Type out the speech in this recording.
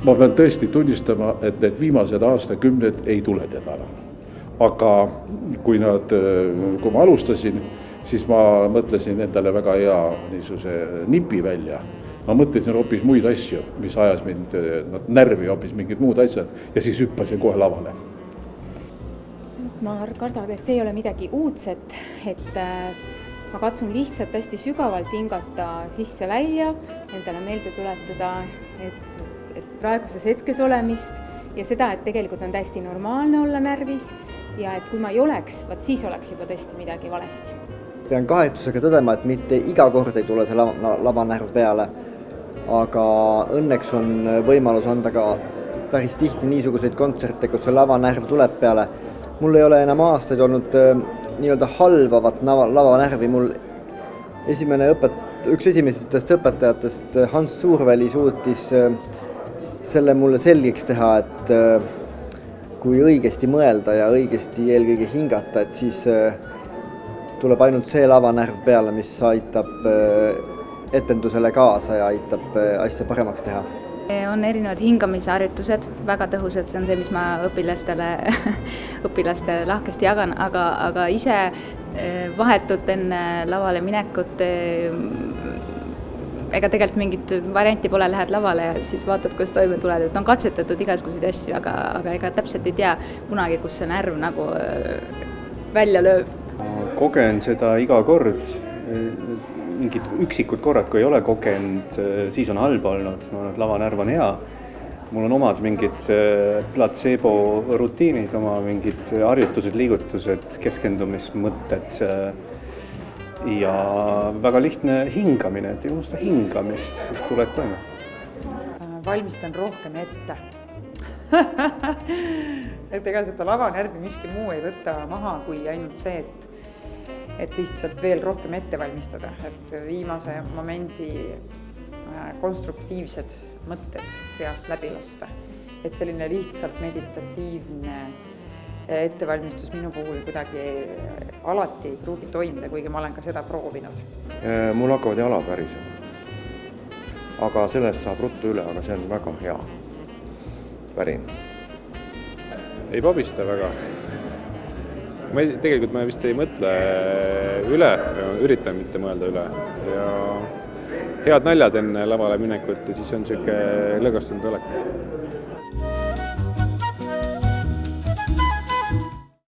ma pean tõesti tunnistama, et need viimased aastakümned ei tule teda enam. Aga kui ma alustasin, siis ma mõtlesin endale väga hea niisuguse nipi välja. Ma mõtlesin hoopis muid asju, mis ajas mind närvi, hoopis mingid muud asjad ja siis hüppasin kohe lavale. Ma kardan, et see ei ole midagi uudset, et ma katsun lihtsalt hästi sügavalt hingata sisse-välja, endale meelde tuletada, et praeguses hetkes olemist ja seda, et tegelikult on täiesti normaalne olla närvis ja et kui ma ei oleks, siis oleks juba tõesti midagi valesti. Pean kahetsusega tõdema, et mitte iga kord ei tule see lavanärv peale, aga õnneks on võimalus anda ka päris tihti niisuguseid kontserte, kus see lavanärv tuleb peale. Mul ei ole enam aastaid olnud nii-öelda halvavat lavanärvi. Mul üks esimesest õpetajatest, Hans Suurväli, suutis selle mulle selgeks teha, et kui õigesti mõelda ja õigesti eelkõige hingata, et siis tuleb ainult see lavanärv peale, mis aitab etendusele kaasa ja aitab asja paremaks teha. On erinevad hingamisharjutused, väga tõhusad, see on see, mis ma õpilastele lahkesti jagan, aga ise vahetult enne lavale minekut ega tegelikult mingit varianti pole, lähed lavale ja siis vaatad, kuidas toime tuled. On katsetatud igasuguseid asju, aga ega täpselt ei tea kunagi, kus see närv nagu välja lööb. Kogen seda iga kord. Mingid üksikud korrad, kui ei ole kogenud, siis on halb olnud. Lavanärv on hea. Mul on omad mingid placebo rutiinid, oma mingid harjutused, liigutused, keskendumismõtted ja väga lihtne hingamine, et ei unusta hingamist, siis tuled toime. Valmistan rohkem ette. Et ega seda lavanärvi miski muu ei võta maha kui ainult see, et lihtsalt veel rohkem ette valmistada, et viimase momendi konstruktiivsed mõtted peast läbi lasta. Et selline lihtsalt meditatiivne ettevalmistus minu puhul kuidagi alati ei pruugi toimida, kuigi ma olen ka seda proovinud. Mul hakkavad jalad värisema. Aga sellest saab ruttu üle, aga see on väga hea värin. Ei pabista väga. Tegelikult ma vist ei mõtle üle, üritan mitte mõelda üle ja head naljad enne lavale minekut ja siis on selline lõgastunud olek.